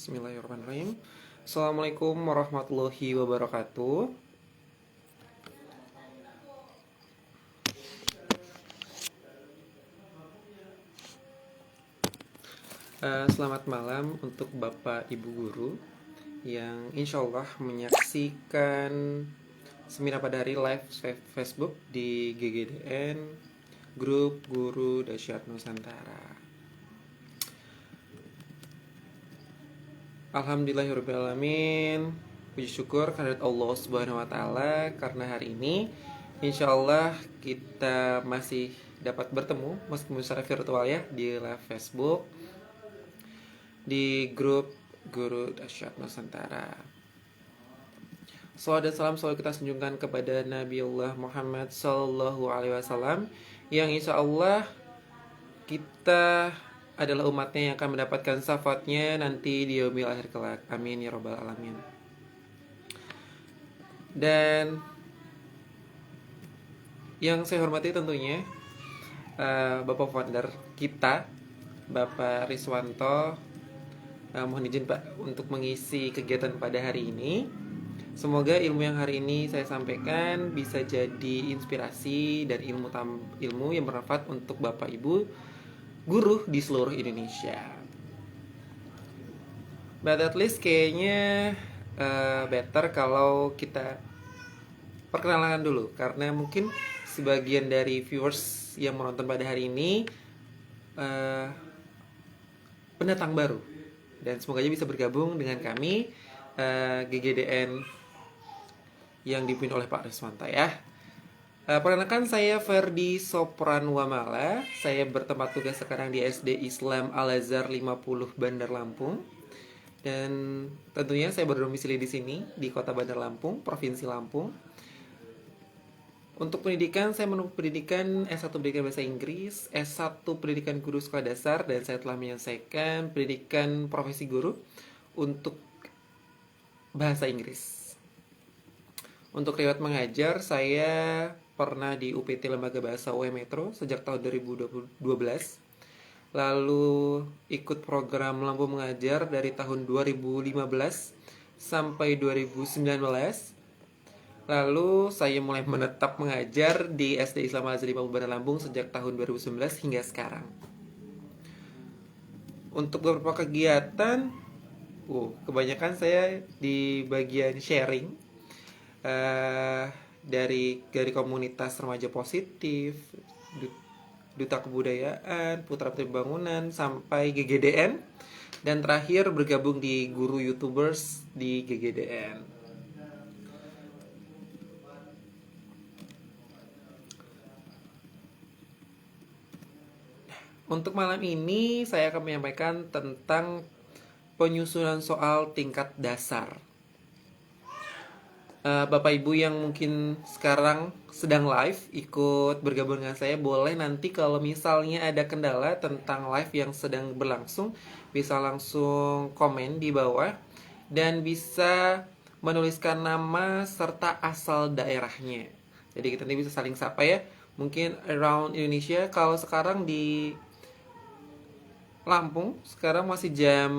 Bismillahirrahmanirrahim. Assalamualaikum warahmatullahi wabarakatuh. Selamat malam untuk Bapak Ibu Guru yang insya Allah menyaksikan seminar pada hari live Facebook di GGDN Grup Guru Dahsyat Nusantara. Alhamdulillahirrahmanirrahim. Puji syukur kehadirat Allah Subhanahu wa Ta'ala, karena hari ini insya Allah kita masih dapat bertemu meskipun secara virtual ya, di live Facebook di grup Guru Dahsyat Nusantara. Salawat dan salam selalu kita sanjungkan kepada Nabiullah Muhammad Sallallahu Alaihi Wasallam, yang insya Allah kita adalah umatnya yang akan mendapatkan syafaatnya nanti di yaumil akhir kelak. Amin ya rabbal alamin. Dan yang saya hormati tentunya Bapak founder kita, Bapak Riswanto. Mohon izin Pak untuk mengisi kegiatan pada hari ini. Semoga ilmu yang hari ini saya sampaikan bisa jadi inspirasi dan ilmu yang bermanfaat untuk Bapak Ibu guru di seluruh Indonesia. But at least kayaknya better kalau kita perkenalan dulu, karena mungkin sebagian dari viewers yang menonton pada hari ini pendatang baru, dan semoga aja bisa bergabung dengan kami GGDN yang dipimpin oleh Pak Resmanta ya. Perkenalkan, saya Ferdi Sopran Wamala. Saya bertempat tugas sekarang di SD Islam Al-Azhar 50 Bandar Lampung. Dan tentunya saya berdomisili di sini di Kota Bandar Lampung, Provinsi Lampung. Untuk pendidikan, saya menempuh pendidikan S1 Pendidikan Bahasa Inggris, S1 Pendidikan Guru Sekolah Dasar, dan saya telah menyelesaikan pendidikan profesi guru untuk bahasa Inggris. Untuk riwayat mengajar, saya pernah di UPT Lembaga Bahasa UM Metro sejak tahun 2012. Lalu ikut program Lampu Mengajar dari tahun 2015 sampai 2019. Lalu saya mulai menetap mengajar di SD Islam Al-Azhar 50 Bandar Lampung sejak tahun 2019 hingga sekarang. Untuk beberapa kegiatan, kebanyakan saya di bagian sharing dari komunitas remaja positif, duta kebudayaan, putra putri bangunan, sampai GGDN, dan terakhir bergabung di guru YouTubers di GGDN. Untuk malam ini saya akan menyampaikan tentang penyusunan soal tingkat dasar. Bapak Ibu yang mungkin sekarang sedang live ikut bergabung dengan saya, boleh nanti kalau misalnya ada kendala tentang live yang sedang berlangsung, bisa langsung komen di bawah dan bisa menuliskan nama serta asal daerahnya. Jadi kita nanti bisa saling sapa ya. Mungkin around Indonesia, kalau sekarang di Lampung sekarang masih jam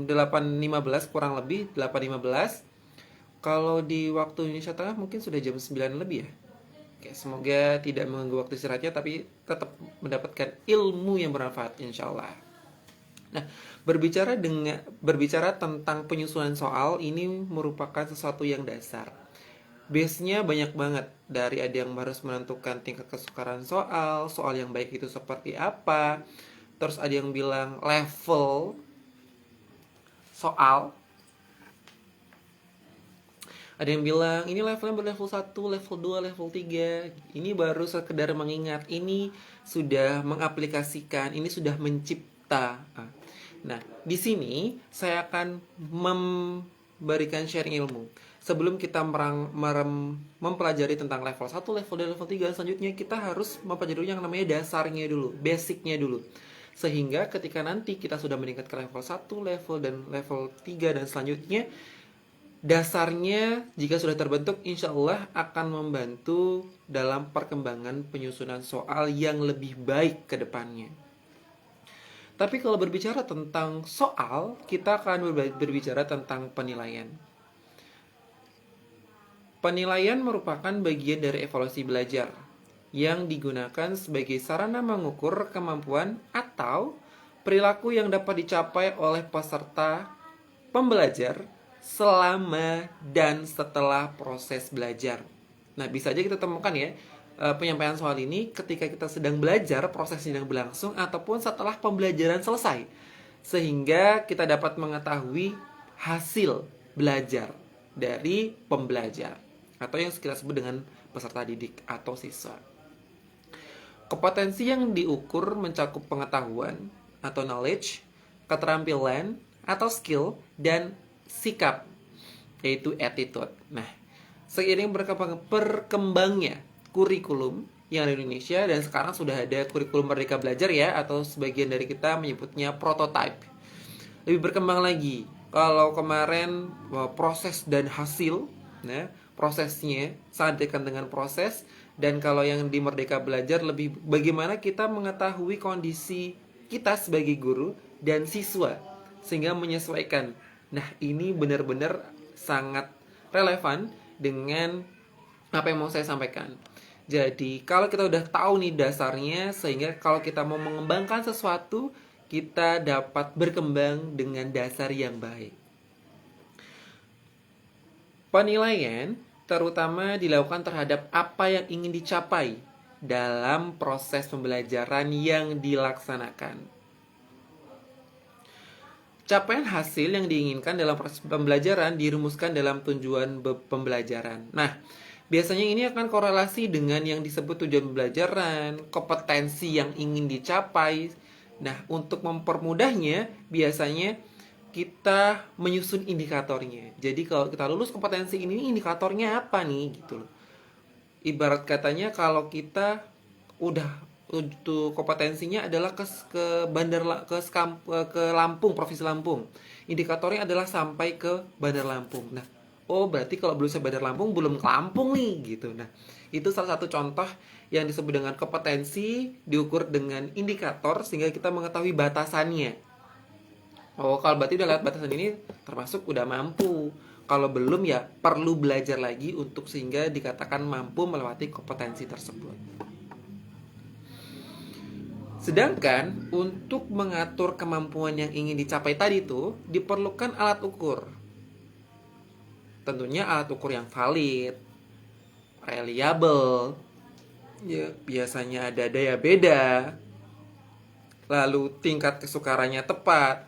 8.15, kurang lebih 8.15. Kalau di waktu Indonesia Tengah mungkin sudah jam 9 lebih ya. Oke, semoga tidak mengganggu waktu istirahatnya, tapi tetap mendapatkan ilmu yang bermanfaat insya Allah. Nah, berbicara tentang penyusunan soal, ini merupakan sesuatu yang dasar. Base-nya banyak banget, dari ada yang harus menentukan tingkat kesukaran soal yang baik itu seperti apa. Terus ada yang bilang level soal. Ada yang bilang ini levelnya berlevel 1, level 2, level 3. Ini baru sekedar mengingat, ini sudah mengaplikasikan, ini sudah mencipta. Nah, di sini saya akan memberikan sharing ilmu. Sebelum kita mempelajari tentang level 1, level 2, level 3, selanjutnya kita harus mempelajari yang namanya dasarnya dulu, basicnya dulu. Sehingga ketika nanti kita sudah meningkat ke level 1, level dan level 3 dan selanjutnya, dasarnya jika sudah terbentuk, insya Allah akan membantu dalam perkembangan penyusunan soal yang lebih baik ke depannya. Tapi kalau berbicara tentang soal, kita akan berbicara tentang penilaian. Penilaian merupakan bagian dari evaluasi belajar yang digunakan sebagai sarana mengukur kemampuan atau perilaku yang dapat dicapai oleh peserta pembelajar selama dan setelah proses belajar. Nah, bisa aja kita temukan ya penyampaian soal ini ketika kita sedang belajar, proses sedang berlangsung, ataupun setelah pembelajaran selesai, sehingga kita dapat mengetahui hasil belajar dari pembelajar atau yang kita sebut dengan peserta didik atau siswa. Kompetensi yang diukur mencakup pengetahuan atau knowledge, keterampilan atau skill, dan sikap, yaitu attitude. Nah, seiring berkembangnya kurikulum yang ada di Indonesia, dan sekarang sudah ada kurikulum Merdeka Belajar ya, atau sebagian dari kita menyebutnya prototype. Lebih berkembang lagi. Kalau kemarin proses dan hasil, nah, prosesnya sangat dekat dengan proses, dan kalau yang di Merdeka Belajar lebih bagaimana kita mengetahui kondisi kita sebagai guru dan siswa sehingga menyesuaikan. Nah, ini benar-benar sangat relevan dengan apa yang mau saya sampaikan. Jadi kalau kita udah tahu nih dasarnya, sehingga kalau kita mau mengembangkan sesuatu, kita dapat berkembang dengan dasar yang baik. Penilaian terutama dilakukan terhadap apa yang ingin dicapai dalam proses pembelajaran yang dilaksanakan. Capaian hasil yang diinginkan dalam proses pembelajaran dirumuskan dalam tujuan pembelajaran. Nah, biasanya ini akan korelasi dengan yang disebut tujuan pembelajaran, kompetensi yang ingin dicapai. Nah, untuk mempermudahnya, biasanya kita menyusun indikatornya. Jadi kalau kita lulus kompetensi ini, indikatornya apa nih gitu loh. Ibarat katanya kalau kita udah untuk kompetensinya adalah ke Lampung, provinsi Lampung. Indikatornya adalah sampai ke Bandar Lampung. Nah, oh berarti kalau belum sampai Bandar Lampung belum ke Lampung nih gitu. Nah, itu salah satu contoh yang disebut dengan kompetensi diukur dengan indikator sehingga kita mengetahui batasannya. Oh, kalau berarti udah lewat batasan ini termasuk udah mampu. Kalau belum ya perlu belajar lagi untuk sehingga dikatakan mampu melewati kompetensi tersebut. Sedangkan untuk mengatur kemampuan yang ingin dicapai tadi itu diperlukan alat ukur. Tentunya alat ukur yang valid, reliable, ya biasanya ada daya beda, lalu tingkat kesukarannya tepat,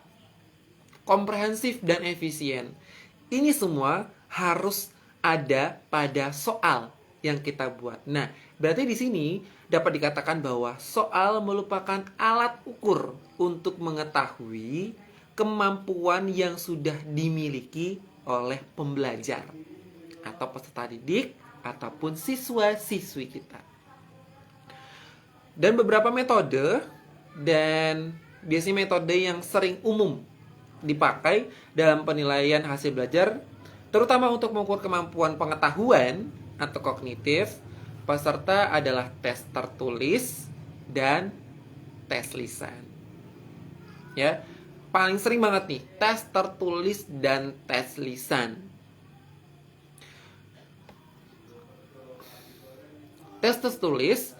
komprehensif dan efisien. Ini semua harus ada pada soal yang kita buat. Nah, berarti di sini dapat dikatakan bahwa soal merupakan alat ukur untuk mengetahui kemampuan yang sudah dimiliki oleh pembelajar atau peserta didik ataupun siswa-siswi kita. Dan beberapa metode dan biasanya metode yang sering umum dipakai dalam penilaian hasil belajar, terutama untuk mengukur kemampuan pengetahuan atau kognitif peserta adalah tes tertulis dan tes lisan. Ya, paling sering banget nih tes tertulis dan tes lisan. Tes tertulis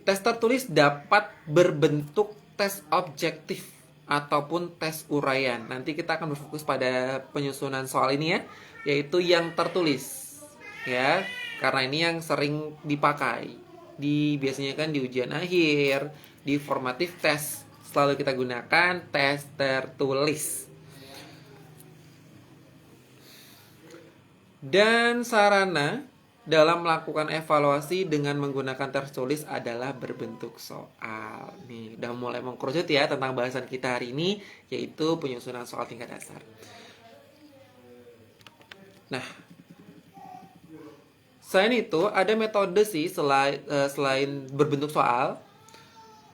tes tertulis dapat berbentuk tes objektif ataupun tes uraian. Nanti kita akan berfokus pada penyusunan soal ini ya, yaitu yang tertulis. Ya, karena ini yang sering dipakai. Biasanya kan di ujian akhir, di formative test selalu kita gunakan tes tertulis. Dan sarana dalam melakukan evaluasi dengan menggunakan tertulis adalah berbentuk soal. Nih, udah mulai mengkerucut ya tentang bahasan kita hari ini, yaitu penyusunan soal tingkat dasar. Nah, selain itu ada metode sih selain berbentuk soal,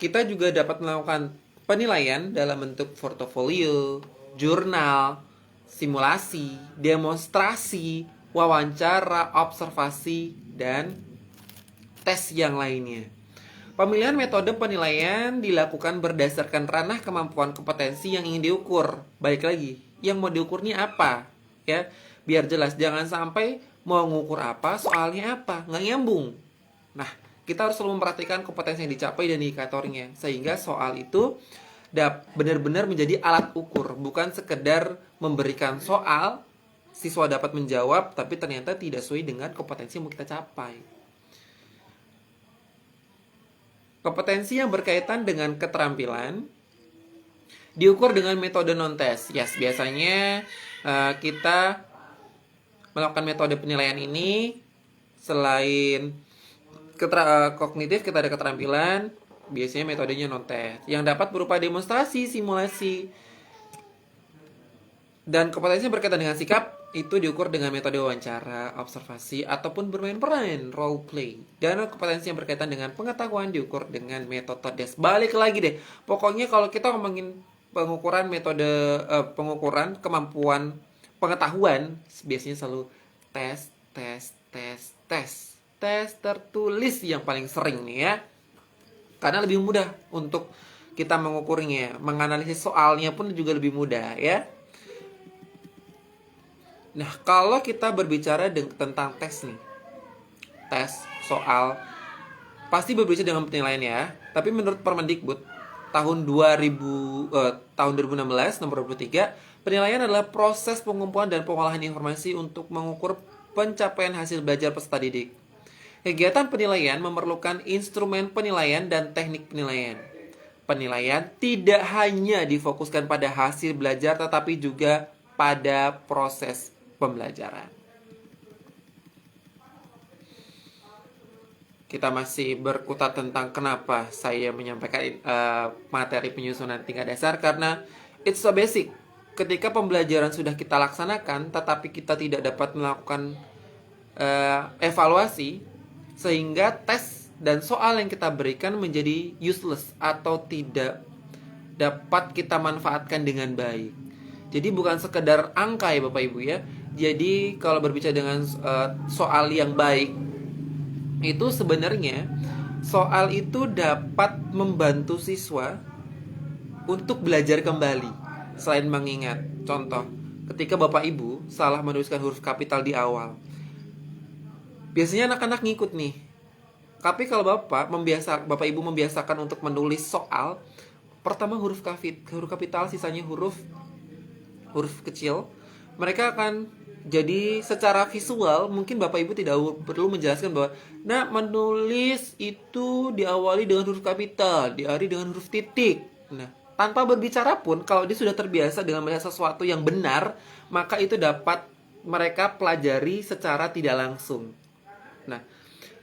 kita juga dapat melakukan penilaian dalam bentuk portofolio, jurnal, simulasi, demonstrasi, wawancara, observasi, dan tes yang lainnya. Pemilihan metode penilaian dilakukan berdasarkan ranah kemampuan kompetensi yang ingin diukur. Balik lagi, yang mau diukur ini apa? Ya, biar jelas, jangan sampai mau ngukur apa, soalnya apa, nggak nyambung. Nah, kita harus selalu memperhatikan kompetensi yang dicapai dan indikatornya, sehingga soal itu benar-benar menjadi alat ukur, bukan sekedar memberikan soal, siswa dapat menjawab, tapi ternyata tidak sesuai dengan kompetensi yang mau kita capai. Kompetensi yang berkaitan dengan keterampilan diukur dengan metode non-tes. Yes, biasanya kita melakukan metode penilaian ini selain kognitif, kita ada keterampilan, biasanya metodenya non-tes yang dapat berupa demonstrasi, simulasi, dan kompetensi yang berkaitan dengan sikap itu diukur dengan metode wawancara, observasi, ataupun bermain peran, role play. Dan kompetensi yang berkaitan dengan pengetahuan diukur dengan metode tes. Balik lagi deh, pokoknya kalau kita ngomongin pengukuran metode pengukuran kemampuan pengetahuan, biasanya selalu tes. Tes tertulis yang paling sering nih ya, karena lebih mudah untuk kita mengukurnya, menganalisis soalnya pun juga lebih mudah ya. Nah, kalau kita berbicara tentang tes nih, tes soal pasti berbicara dengan penilaian ya. Tapi menurut Permendikbud tahun 2016 nomor 23, penilaian adalah proses pengumpulan dan pengolahan informasi untuk mengukur pencapaian hasil belajar peserta didik. Kegiatan penilaian memerlukan instrumen penilaian dan teknik penilaian. Penilaian tidak hanya difokuskan pada hasil belajar tetapi juga pada proses pembelajaran. Kita masih berkutat tentang kenapa saya menyampaikan materi penyusunan tingkat dasar, karena it's so basic. Ketika pembelajaran sudah kita laksanakan tetapi kita tidak dapat melakukan evaluasi, sehingga tes dan soal yang kita berikan menjadi useless atau tidak dapat kita manfaatkan dengan baik. Jadi bukan sekedar angka ya Bapak Ibu ya. Jadi kalau berbicara dengan soal yang baik, itu sebenarnya soal itu dapat membantu siswa untuk belajar kembali. Selain mengingat, contoh, ketika Bapak Ibu salah menuliskan huruf kapital di awal, biasanya anak-anak ngikut nih. Tapi kalau Bapak Ibu membiasakan untuk menulis soal, pertama huruf kapital, sisanya huruf kecil, mereka akan jadi secara visual mungkin Bapak Ibu tidak perlu menjelaskan bahwa menulis itu diawali dengan huruf kapital, diakhiri dengan huruf titik. Nah, tanpa berbicara pun kalau dia sudah terbiasa dengan melihat sesuatu yang benar, maka itu dapat mereka pelajari secara tidak langsung. Nah,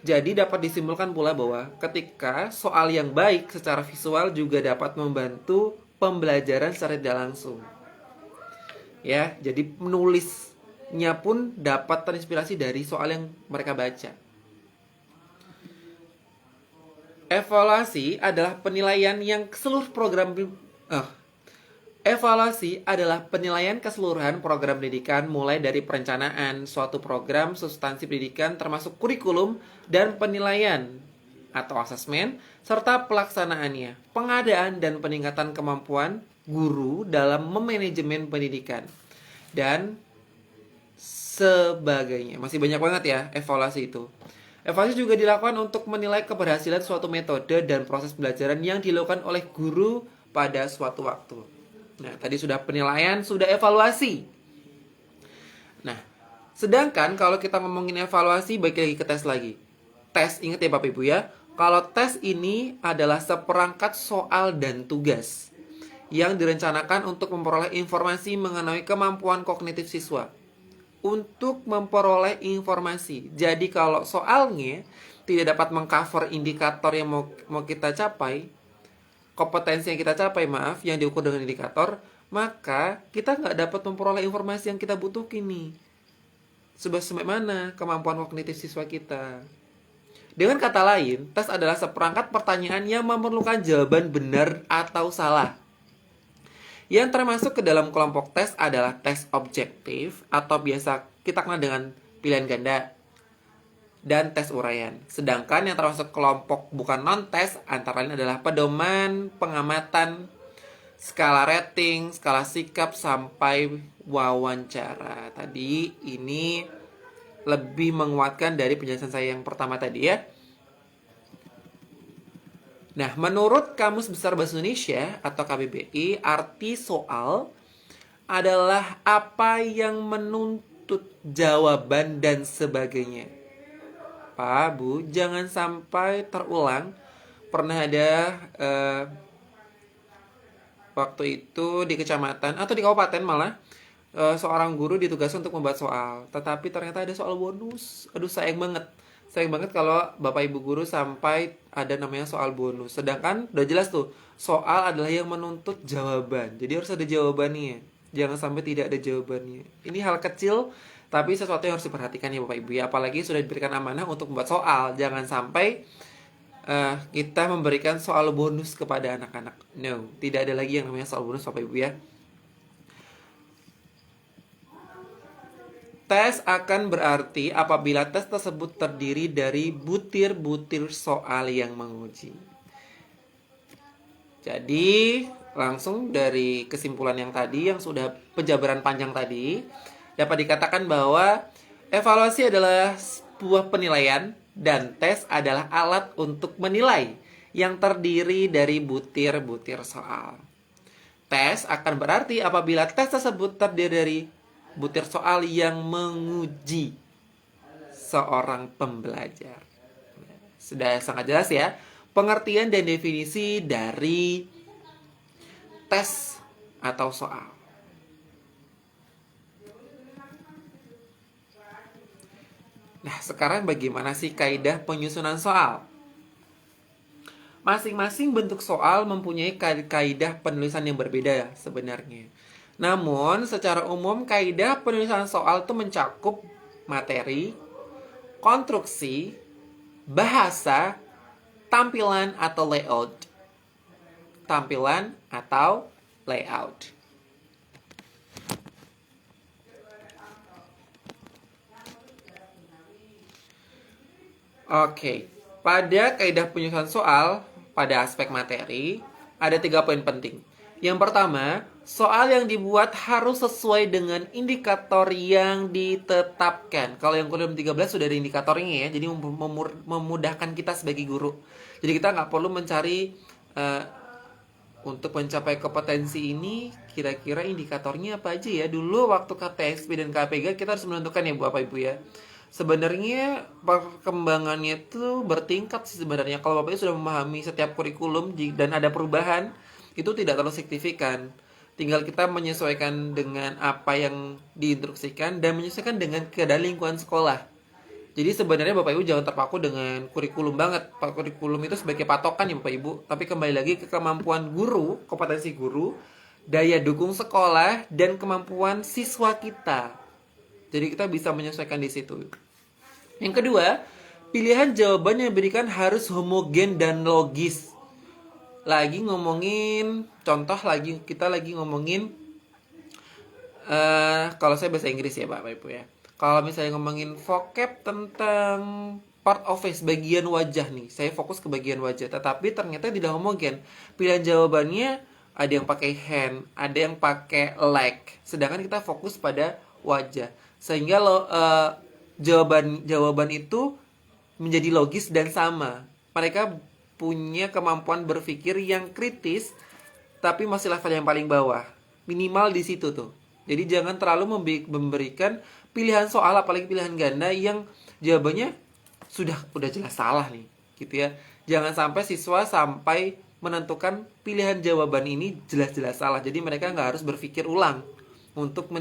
jadi dapat disimpulkan pula bahwa ketika soal yang baik secara visual juga dapat membantu pembelajaran secara tidak langsung. Ya, jadi menulisnya pun dapat terinspirasi dari soal yang mereka baca. Evaluasi adalah penilaian keseluruhan program pendidikan, mulai dari perencanaan suatu program, substansi pendidikan termasuk kurikulum dan penilaian atau asesmen, serta pelaksanaannya, pengadaan dan peningkatan kemampuan guru dalam memanajemen pendidikan, dan sebagainya. Masih banyak banget ya evaluasi itu. Evaluasi juga dilakukan untuk menilai keberhasilan suatu metode dan proses pembelajaran yang dilakukan oleh guru pada suatu waktu. Nah, tadi sudah penilaian, sudah evaluasi. Nah, sedangkan kalau kita ngomongin evaluasi, balik lagi ke tes lagi. Tes, ingat ya Bapak Ibu ya, kalau tes ini adalah seperangkat soal dan tugas yang direncanakan untuk memperoleh informasi mengenai kemampuan kognitif siswa. Untuk memperoleh informasi. Jadi kalau soalnya tidak dapat mengcover indikator yang mau kita capai, kompetensi yang kita capai, yang diukur dengan indikator, maka kita nggak dapat memperoleh informasi yang kita butuhkan nih. Sampai mana kemampuan kognitif siswa kita. Dengan kata lain, tes adalah seperangkat pertanyaan yang memerlukan jawaban benar atau salah. Yang termasuk ke dalam kelompok tes adalah tes objektif atau biasa kita kenal dengan pilihan ganda, dan tes uraian. Sedangkan yang termasuk kelompok bukan non-tes antara lain adalah pedoman, pengamatan, skala rating, skala sikap, sampai wawancara. Tadi ini lebih menguatkan dari penjelasan saya yang pertama tadi ya. Nah, menurut Kamus Besar Bahasa Indonesia atau KBBI, arti soal adalah apa yang menuntut jawaban dan sebagainya. Pak, Bu, jangan sampai terulang. Pernah ada waktu itu di kecamatan atau di kabupaten malah, seorang guru ditugaskan untuk membuat soal, tetapi ternyata ada soal bonus. Aduh, sayang banget kalau Bapak Ibu guru sampai ada namanya soal bonus. Sedangkan udah jelas tuh, soal adalah yang menuntut jawaban. Jadi harus ada jawabannya. Jangan sampai tidak ada jawabannya. Ini hal kecil, tapi sesuatu yang harus diperhatikan ya Bapak Ibu ya. Apalagi sudah diberikan amanah untuk membuat soal. Jangan sampai kita memberikan soal bonus kepada anak-anak. No, tidak ada lagi yang namanya soal bonus Bapak Ibu ya. Tes akan berarti apabila tes tersebut terdiri dari butir-butir soal yang menguji. Jadi, langsung dari kesimpulan yang tadi, yang sudah penjabaran panjang tadi, dapat dikatakan bahwa evaluasi adalah sebuah penilaian dan tes adalah alat untuk menilai yang terdiri dari butir-butir soal. Tes akan berarti apabila tes tersebut terdiri dari butir soal yang menguji seorang pembelajar. Sudah sangat jelas ya pengertian dan definisi dari tes atau soal. Nah, sekarang bagaimana sih kaidah penyusunan soal? Masing-masing bentuk soal mempunyai kaidah penulisan yang berbeda sebenarnya. Namun, secara umum kaidah penulisan soal itu mencakup materi, konstruksi, bahasa, tampilan atau layout. Tampilan atau layout. Oke, pada kaidah penyusunan soal, pada aspek materi, ada 3 poin penting. Yang pertama, soal yang dibuat harus sesuai dengan indikator yang ditetapkan. Kalau yang kurikulum 13 sudah ada indikatornya ya, jadi memudahkan kita sebagai guru. Jadi kita nggak perlu mencari untuk mencapai kompetensi ini, kira-kira indikatornya apa aja ya. Dulu waktu KTSP dan KPG kita harus menentukan ya Bapak Ibu ya. Sebenarnya perkembangannya itu bertingkat sih sebenarnya. Kalau Bapak Ibu sudah memahami setiap kurikulum dan ada perubahan, itu tidak terlalu signifikan. Tinggal kita menyesuaikan dengan apa yang diinstruksikan dan menyesuaikan dengan keadaan lingkungan sekolah. Jadi sebenarnya Bapak Ibu jangan terpaku dengan kurikulum banget. Kurikulum itu sebagai patokan ya Bapak Ibu. Tapi kembali lagi ke kemampuan guru, kompetensi guru, daya dukung sekolah, dan kemampuan siswa kita. Jadi kita bisa menyesuaikan di situ. Yang kedua, pilihan jawaban yang diberikan harus homogen dan logis. Kita lagi ngomongin kalau saya bahasa Inggris ya Bapak Ibu ya. Kalau misalnya ngomongin vocab tentang part of face, bagian wajah nih, saya fokus ke bagian wajah. Tetapi ternyata tidak homogen. Pilihan jawabannya ada yang pakai hand, ada yang pakai leg. Sedangkan kita fokus pada wajah. Sehingga jawaban itu menjadi logis dan sama. Mereka punya kemampuan berpikir yang kritis, tapi masih level yang paling bawah. Minimal di situ tuh. Jadi jangan terlalu memberikan pilihan soal, apalagi pilihan ganda yang jawabannya udah jelas salah nih, gitu ya. Jangan sampai siswa menentukan pilihan jawaban ini jelas-jelas salah. Jadi mereka nggak harus berpikir ulang untuk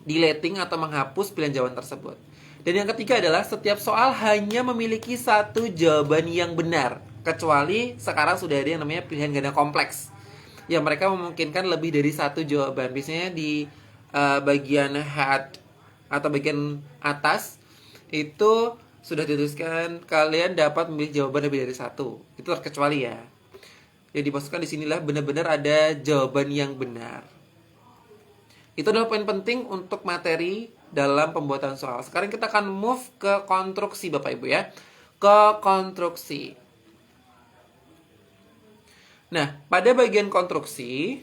deleting atau menghapus pilihan jawaban tersebut. Dan yang ketiga adalah setiap soal hanya memiliki satu jawaban yang benar, kecuali sekarang sudah ada yang namanya pilihan ganda kompleks, yang mereka memungkinkan lebih dari satu jawaban. Biasanya di bagian head atau bagian atas itu sudah dituliskan kalian dapat memilih jawaban lebih dari satu. Itu terkecuali ya. Yang dimasukkan di sinilah benar-benar ada jawaban yang benar. Itu adalah poin penting untuk materi dalam pembuatan soal. Sekarang kita akan move ke konstruksi Bapak Ibu ya. Ke konstruksi. Nah, pada bagian konstruksi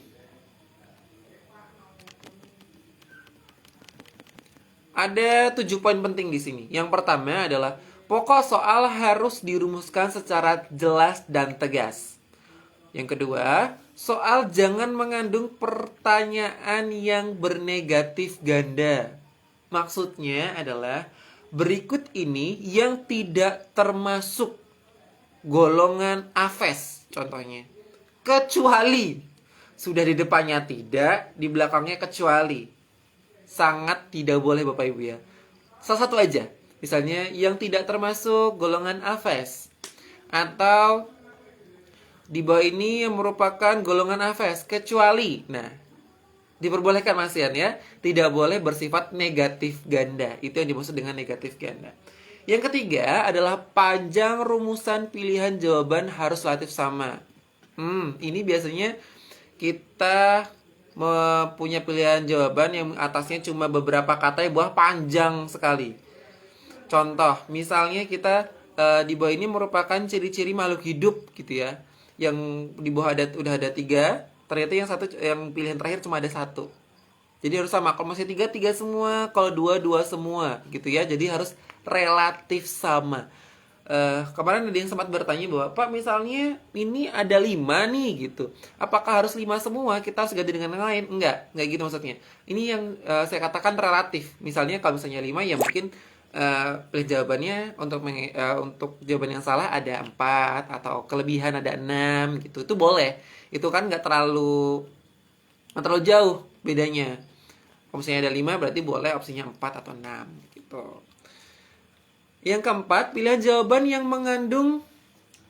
ada 7 poin penting di sini. Yang pertama adalah pokok soal harus dirumuskan secara jelas dan tegas. Yang kedua, soal jangan mengandung pertanyaan yang bernegatif ganda. Maksudnya adalah berikut ini yang tidak termasuk golongan AFES contohnya. Kecuali sudah di depannya tidak, di belakangnya kecuali. Sangat tidak boleh Bapak Ibu ya. Salah satu aja. Misalnya yang tidak termasuk golongan AFES. Atau di bawah ini yang merupakan golongan AFES kecuali. Nah, diperbolehkan Mas Ian ya. Tidak boleh bersifat negatif ganda. Itu yang dimaksud dengan negatif ganda. Yang ketiga adalah panjang rumusan pilihan jawaban harus relatif sama. Ini biasanya kita punya pilihan jawaban yang atasnya cuma beberapa kata, yang bawah panjang sekali. Contoh, misalnya kita di bawah ini merupakan ciri-ciri makhluk hidup gitu ya. Yang di bawah udah ada 3, ternyata yang pilihan terakhir cuma ada 1. Jadi harus sama. Kalau masih 3, 3 semua. Kalau 2, 2 semua gitu ya. Jadi harus relatif sama. Kemarin ada yang sempat bertanya bahwa Pak, misalnya ini ada 5 nih gitu, apakah harus 5 semua, kita harus ganti dengan yang lain? Enggak gitu maksudnya. Ini yang saya katakan relatif. Misalnya kalau misalnya 5 ya mungkin pilih jawabannya untuk jawaban yang salah ada 4, atau kelebihan ada 6 gitu. Itu boleh. Itu kan nggak terlalu jauh bedanya. Kalau misalnya ada 5 berarti boleh opsinya 4 atau 6 gitu. Yang keempat, pilihan jawaban yang mengandung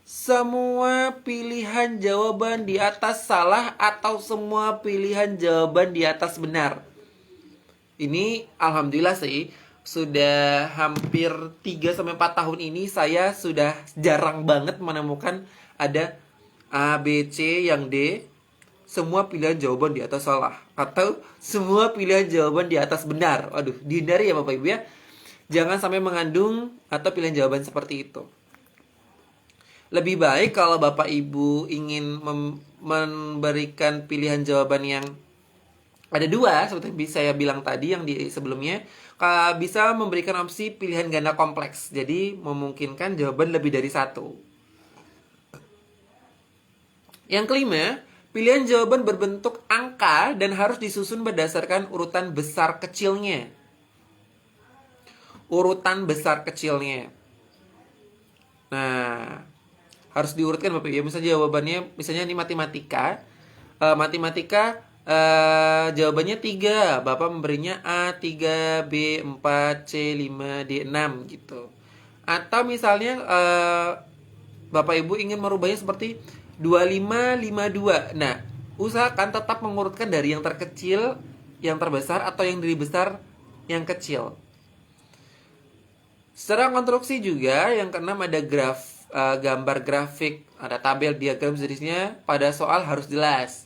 semua pilihan jawaban di atas salah atau semua pilihan jawaban di atas benar. Ini alhamdulillah sih, sudah hampir 3-4 tahun ini saya sudah jarang banget menemukan ada A, B, C yang D semua pilihan jawaban di atas salah atau semua pilihan jawaban di atas benar. Waduh, dihindari ya Bapak Ibu ya. Jangan sampai mengandung atau pilihan jawaban seperti itu. Lebih baik kalau Bapak Ibu ingin memberikan pilihan jawaban yang ada 2, seperti saya bilang tadi yang di sebelumnya, bisa memberikan opsi pilihan ganda kompleks. Jadi memungkinkan jawaban lebih dari 1. Yang kelima, pilihan jawaban berbentuk angka dan harus disusun berdasarkan urutan besar kecilnya. Urutan besar kecilnya. Nah, harus diurutkan Bapak Ibu. Misalnya jawabannya, misalnya ini matematika. Jawabannya 3. Bapak memberinya A, 3, B, 4, C, 5, D, 6 gitu. Atau misalnya Bapak Ibu ingin merubahnya seperti 25, 52. Nah, usahakan tetap mengurutkan dari yang terkecil, yang terbesar, atau yang dari besar, yang kecil. Secara konstruksi juga, yang keenam ada gambar grafik, ada tabel, diagram, jenisnya pada soal harus jelas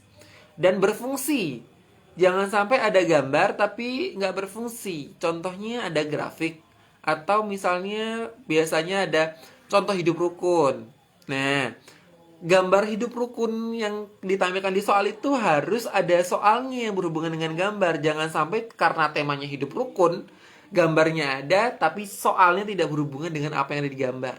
dan berfungsi. Jangan sampai ada gambar tapi nggak berfungsi. Contohnya ada grafik, atau misalnya biasanya ada contoh hidup rukun. Nah, gambar hidup rukun yang ditampilkan di soal itu harus ada soalnya yang berhubungan dengan gambar. Jangan sampai karena temanya hidup rukun, gambarnya ada, tapi soalnya tidak berhubungan dengan apa yang ada di gambar.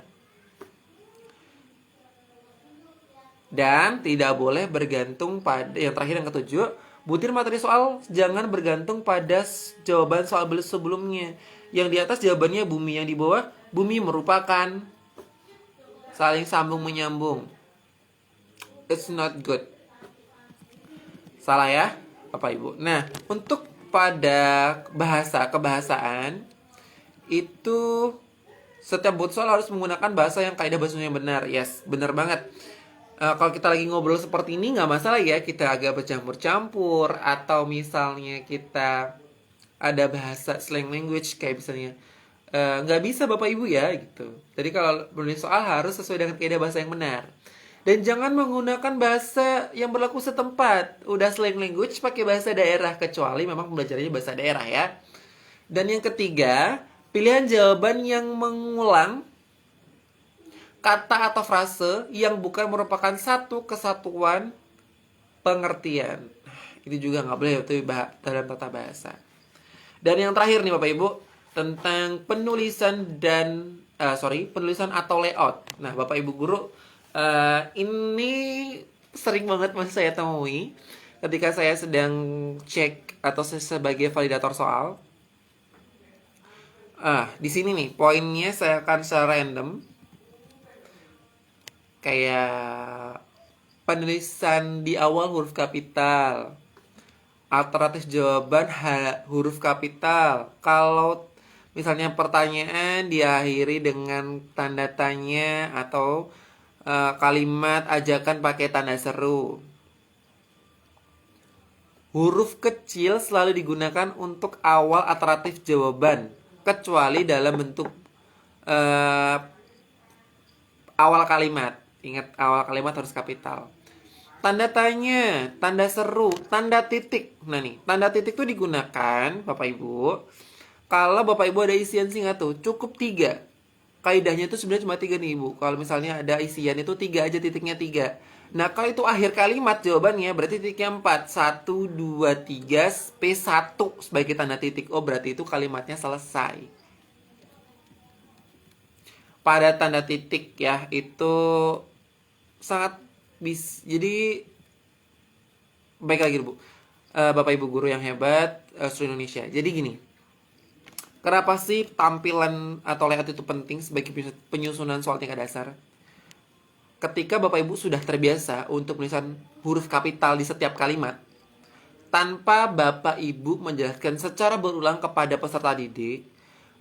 Dan tidak boleh bergantung pada, yang terakhir yang ketujuh, butir materi soal jangan bergantung pada jawaban soal sebelumnya. Yang di atas jawabannya bumi, yang di bawah bumi merupakan, saling sambung menyambung. It's not good. Salah ya, Bapak Ibu. Nah, untuk pada kebahasaan itu setiap buat soal harus menggunakan bahasa yang kaidah bahasanya benar. Yes, benar banget. Kalau kita lagi ngobrol seperti ini nggak masalah ya, kita agak bercampur-campur, atau misalnya kita ada bahasa slang language kayak misalnya nggak bisa Bapak Ibu ya gitu. Jadi kalau menulis soal harus sesuai dengan kaidah bahasa yang benar. Dan jangan menggunakan bahasa yang berlaku setempat. Udah slang language pakai bahasa daerah, kecuali memang pembelajarannya bahasa daerah ya. Dan yang ketiga, pilihan jawaban yang mengulang kata atau frase yang bukan merupakan satu kesatuan pengertian. Itu juga nggak boleh itu dalam tata bahasa. Dan yang terakhir nih Bapak Ibu, tentang penulisan atau layout. Nah, Bapak Ibu guru, ini sering banget masih saya temui ketika saya sedang cek atau sebagai validator soal. Di sini nih poinnya saya akan secara random, kayak penulisan di awal huruf kapital, alternatif jawaban huruf kapital. Kalau misalnya pertanyaan diakhiri dengan tanda tanya atau kalimat ajakan pakai tanda seru. Huruf kecil selalu digunakan untuk awal alternatif jawaban, kecuali dalam bentuk awal kalimat. Ingat, awal kalimat harus kapital. Tanda tanya, tanda seru, tanda titik. Nah nih, tanda titik itu digunakan Bapak Ibu kalau Bapak Ibu ada isian singkat tuh cukup 3. Kaidahnya itu sebenarnya cuma 3 nih Ibu. Kalau misalnya ada isian itu 3 aja, titiknya 3. Nah, kalau itu akhir kalimat jawabannya berarti titiknya 4. 1, 2, 3, P1 sebagai tanda titik. Oh, berarti itu kalimatnya selesai. Pada tanda titik ya, itu sangat jadi baik lagi Bu. Bapak Ibu guru yang hebat seluruh Indonesia. Jadi gini, kenapa sih tampilan atau layout itu penting sebagai penyusunan soal tingkat dasar? Ketika Bapak Ibu sudah terbiasa untuk menuliskan huruf kapital di setiap kalimat, tanpa Bapak Ibu menjelaskan secara berulang kepada peserta didik,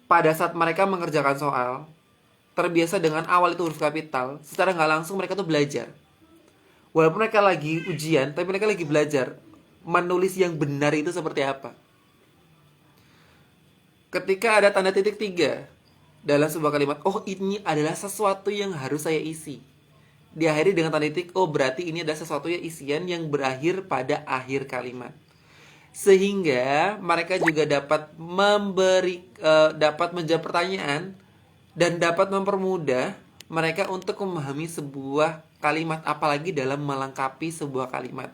pada saat mereka mengerjakan soal, terbiasa dengan awal itu huruf kapital, secara nggak langsung mereka tuh belajar. Walaupun mereka lagi ujian, tapi mereka lagi belajar menulis yang benar itu seperti apa. Ketika ada tanda titik 3 dalam sebuah kalimat, oh ini adalah sesuatu yang harus saya isi. Diakhiri dengan tanda titik, oh berarti ini adalah sesuatu yang isian yang berakhir pada akhir kalimat. Sehingga mereka juga dapat dapat menjawab pertanyaan dan dapat mempermudah mereka untuk memahami sebuah kalimat, apalagi dalam melengkapi sebuah kalimat.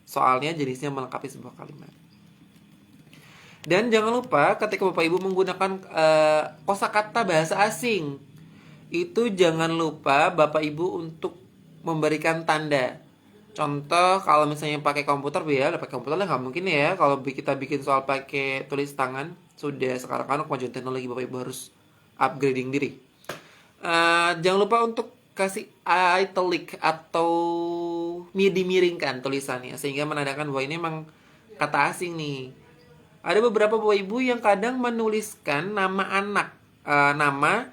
Soalnya jenisnya melengkapi sebuah kalimat. Dan jangan lupa ketika Bapak Ibu menggunakan kosakata bahasa asing, itu jangan lupa Bapak Ibu untuk memberikan tanda. Contoh kalau misalnya pakai komputer, ya pakai komputer lah nggak mungkin ya. Kalau kita bikin soal pakai tulis tangan, sudah sekarang kan kemajuan teknologi, Bapak Ibu harus upgrading diri. Jangan lupa untuk kasih italic atau dimiringkan tulisannya sehingga menandakan bahwa ini memang kata asing nih. Ada beberapa Bapak Ibu yang kadang menuliskan nama anak, nama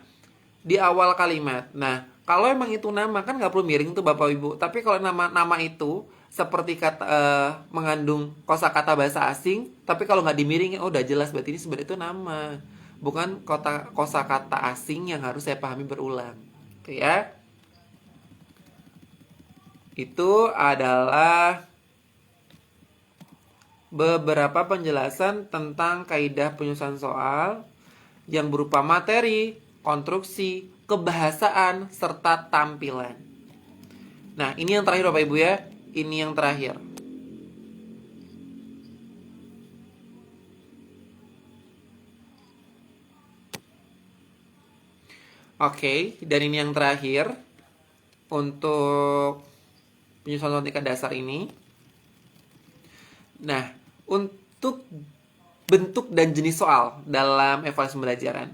di awal kalimat. Nah, kalau emang itu nama kan nggak perlu miring tuh Bapak Ibu. Tapi kalau nama itu seperti kata mengandung kosakata bahasa asing, tapi kalau nggak dimiringin, oh udah jelas berarti ini sebenarnya itu nama, bukan kosakata asing yang harus saya pahami berulang. Oke ya. Itu adalah beberapa penjelasan tentang kaidah penyusunan soal yang berupa materi, konstruksi, kebahasaan, serta tampilan. Nah, ini yang terakhir Bapak Ibu ya. Ini yang terakhir. Oke, dan ini yang terakhir untuk penyusunan tingkat dasar ini. Nah, untuk bentuk dan jenis soal dalam evaluasi pembelajaran.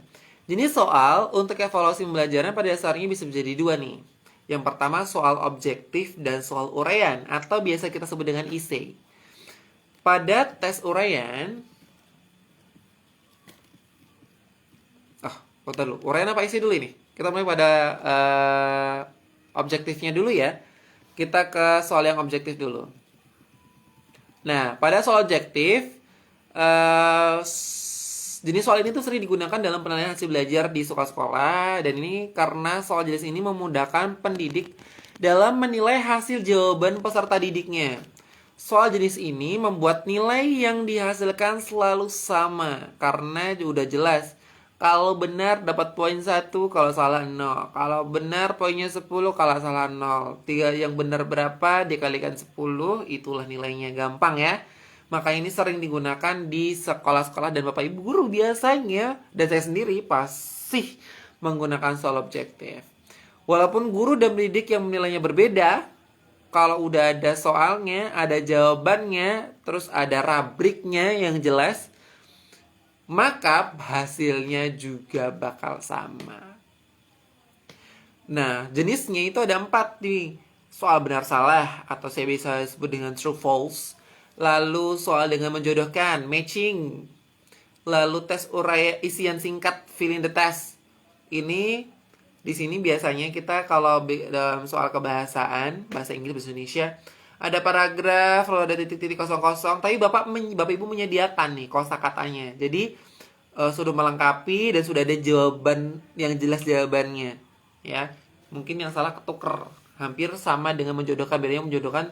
Jenis soal untuk evaluasi pembelajaran pada dasarnya bisa menjadi dua nih. Yang pertama soal objektif dan soal uraian atau biasa kita sebut dengan IC. Pada tes uraian, dulu. Uraian apa IC dulu ini? Kita mulai pada objektifnya dulu ya. Kita ke soal yang objektif dulu. Nah, pada soal objektif, jenis soal ini tuh sering digunakan dalam penilaian hasil belajar di sekolah-sekolah. Dan ini karena soal jenis ini memudahkan pendidik dalam menilai hasil jawaban peserta didiknya. Soal jenis ini membuat nilai yang dihasilkan selalu sama, karena udah jelas. Kalau benar dapat poin 1, kalau salah 0. Kalau benar poinnya 10, kalau salah 0. Yang benar berapa dikalikan 10, itulah nilainya. Gampang ya. Maka ini sering digunakan di sekolah-sekolah dan Bapak Ibu guru biasanya, dan saya sendiri pasti menggunakan soal objektif. Walaupun guru dan pendidik yang menilainya berbeda, kalau udah ada soalnya, ada jawabannya, terus ada rubriknya yang jelas, maka hasilnya juga bakal sama. Nah, jenisnya itu ada 4 nih. Soal benar salah atau saya bisa sebut dengan true false. Lalu soal dengan menjodohkan, matching. Lalu tes uraian isian singkat, fill in the test. Ini di sini biasanya kita kalau dalam soal kebahasaan, bahasa Inggris, bahasa Indonesia, ada paragraf, lalu ada titik-titik kosong-kosong. Tapi Bapak Ibu menyediakan nih kosakatanya. Jadi sudah melengkapi dan sudah ada jawaban yang jelas jawabannya. Ya, mungkin yang salah ketuker. Hampir sama dengan menjodohkan. Bedanya menjodohkan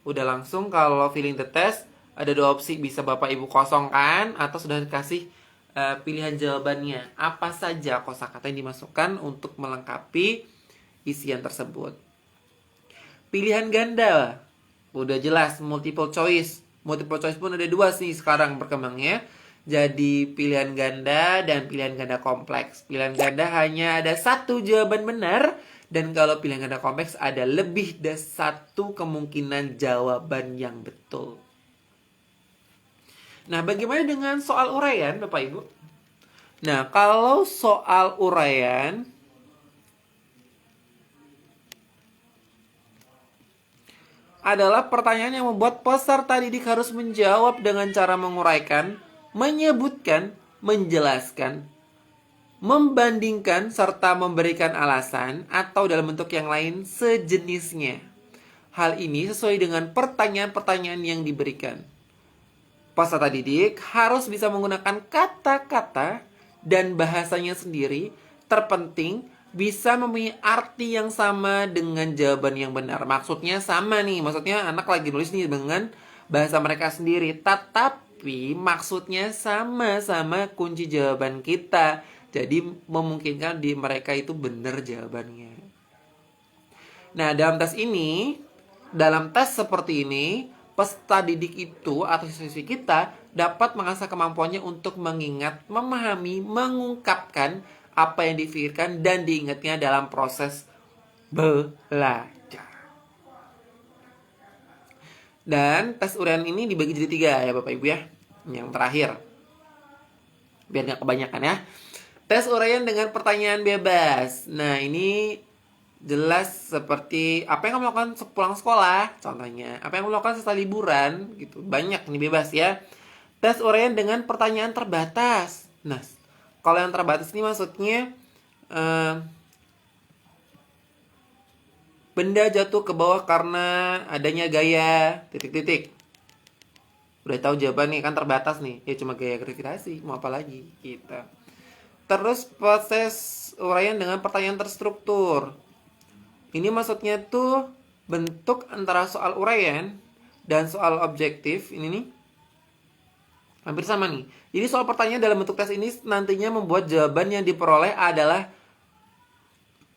udah langsung, kalau filling the test ada 2 opsi, bisa Bapak Ibu kosongkan atau sudah dikasih pilihan jawabannya. Apa saja kosakata yang dimasukkan untuk melengkapi isian tersebut. pilihan ganda. Udah jelas multiple choice. Multiple choice pun ada 2 sih sekarang berkembangnya. Jadi pilihan ganda dan pilihan ganda kompleks. Pilihan ganda hanya ada 1 jawaban benar. Dan kalau pilihan ganda kompleks ada lebih dari 1 kemungkinan jawaban yang betul. Nah, bagaimana dengan soal uraian, Bapak Ibu? Nah, kalau soal uraian adalah pertanyaan yang membuat peserta didik harus menjawab dengan cara menguraikan, menyebutkan, menjelaskan, membandingkan, serta memberikan alasan atau dalam bentuk yang lain sejenisnya. Hal ini sesuai dengan pertanyaan-pertanyaan yang diberikan. Peserta didik harus bisa menggunakan kata-kata dan bahasanya sendiri. Terpenting bisa mempunyai arti yang sama dengan jawaban yang benar. Maksudnya sama nih, maksudnya anak lagi nulis nih dengan bahasa mereka sendiri, tetapi maksudnya sama kunci jawaban kita. Jadi memungkinkan di mereka itu benar jawabannya. Nah, dalam tes seperti ini, peserta didik itu atau siswi kita dapat mengasah kemampuannya untuk mengingat, memahami, mengungkapkan apa yang dipikirkan dan diingatnya dalam proses belajar. Dan tes uraian ini dibagi jadi 3 ya Bapak Ibu ya. Yang terakhir, biar gak kebanyakan ya. Tes uraian dengan pertanyaan bebas. Nah, ini jelas seperti apa yang kamu lakukan sepulang sekolah, contohnya. Apa yang kamu lakukan setelah liburan, gitu. Banyak nih bebas ya. Tes uraian dengan pertanyaan terbatas. Nah, kalau yang terbatas ini maksudnya benda jatuh ke bawah karena adanya gaya titik-titik. Udah tahu jawaban nih, kan terbatas nih. Ya cuma gaya gravitasi, mau apa lagi kita. Terus proses uraian dengan pertanyaan terstruktur. Ini maksudnya tuh bentuk antara soal uraian dan soal objektif. Ini nih hampir sama nih. Jadi soal pertanyaan dalam bentuk tes ini nantinya membuat jawaban yang diperoleh adalah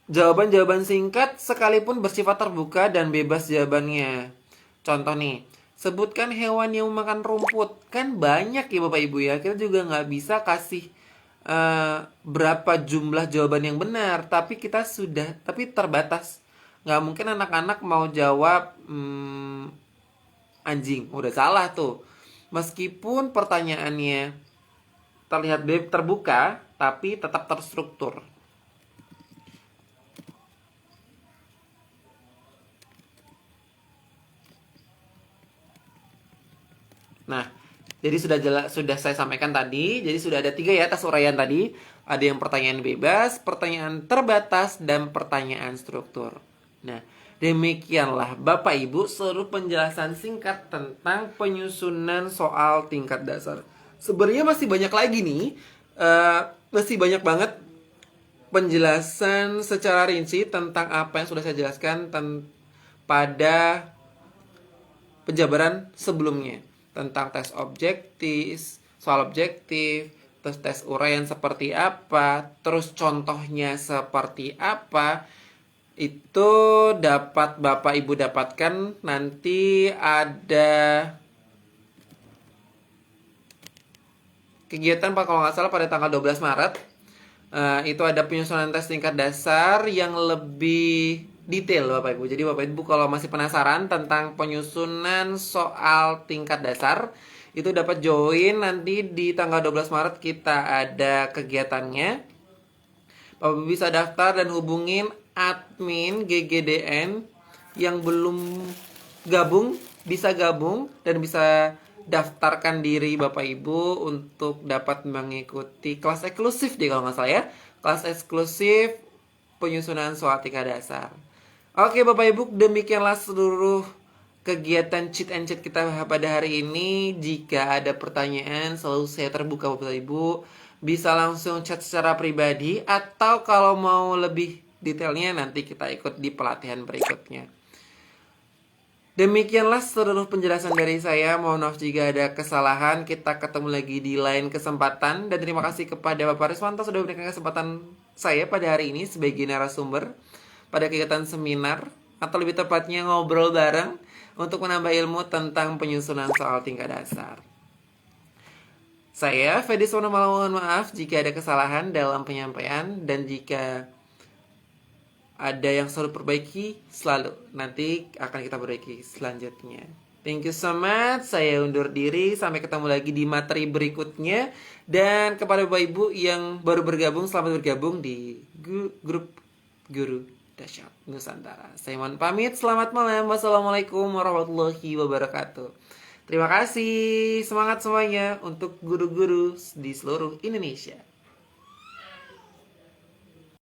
jawaban-jawaban singkat sekalipun bersifat terbuka dan bebas jawabannya. Contoh nih, sebutkan hewan yang memakan rumput. Kan banyak ya Bapak Ibu ya. Kita juga nggak bisa kasih berapa jumlah jawaban yang benar. Tapi terbatas. Nggak mungkin anak-anak mau jawab anjing. Udah salah tuh. Meskipun pertanyaannya terlihat terbuka, tapi tetap terstruktur. Nah, jadi sudah saya sampaikan tadi. Jadi sudah ada 3 ya tes uraian tadi. Ada yang pertanyaan bebas, pertanyaan terbatas, dan pertanyaan struktur. Nah, demikianlah Bapak Ibu seluruh penjelasan singkat tentang penyusunan soal tingkat dasar. Sebenarnya masih banyak lagi nih, masih banyak banget penjelasan secara rinci tentang apa yang sudah saya jelaskan pada penjabaran sebelumnya. Tentang tes objektif, soal objektif, terus tes uraian seperti apa, terus contohnya seperti apa. Itu dapat Bapak Ibu dapatkan nanti ada kegiatan kalau nggak salah pada tanggal 12 Maret. Itu ada penyusunan tes tingkat dasar yang lebih detail Bapak Ibu. Jadi Bapak Ibu kalau masih penasaran tentang penyusunan soal tingkat dasar, itu dapat join nanti di tanggal 12 Maret kita ada kegiatannya. Bapak Ibu bisa daftar dan hubungin admin GGDN. Yang belum gabung bisa gabung dan bisa daftarkan diri Bapak Ibu untuk dapat mengikuti kelas eksklusif deh kalau nggak salah ya. Kelas eksklusif penyusunan soal tingkat dasar. Oke Bapak Ibu, demikianlah seluruh kegiatan cheat and chat kita pada hari ini. Jika ada pertanyaan selalu saya terbuka Bapak Ibu. Bisa langsung chat secara pribadi atau kalau mau lebih detailnya nanti kita ikut di pelatihan berikutnya. Demikianlah seluruh penjelasan dari saya. Mohon maaf jika ada kesalahan. Kita ketemu lagi di lain kesempatan. Dan terima kasih kepada Bapak Riswanto sudah memberikan kesempatan saya pada hari ini sebagai narasumber pada kegiatan seminar atau lebih tepatnya ngobrol bareng untuk menambah ilmu tentang penyusunan soal tingkat dasar. Saya Fedi Sono mohon maaf jika ada kesalahan dalam penyampaian, dan jika ada yang selalu perbaiki, selalu nanti akan kita perbaiki selanjutnya. Thank you so much. Saya undur diri. Sampai ketemu lagi di materi berikutnya. Dan kepada Bapak Ibu yang baru bergabung, selamat bergabung di grup Guru Dahsyat Nusantara. Saya mohon pamit. Selamat malam. Wassalamualaikum warahmatullahi wabarakatuh. Terima kasih. Semangat semuanya untuk guru-guru di seluruh Indonesia.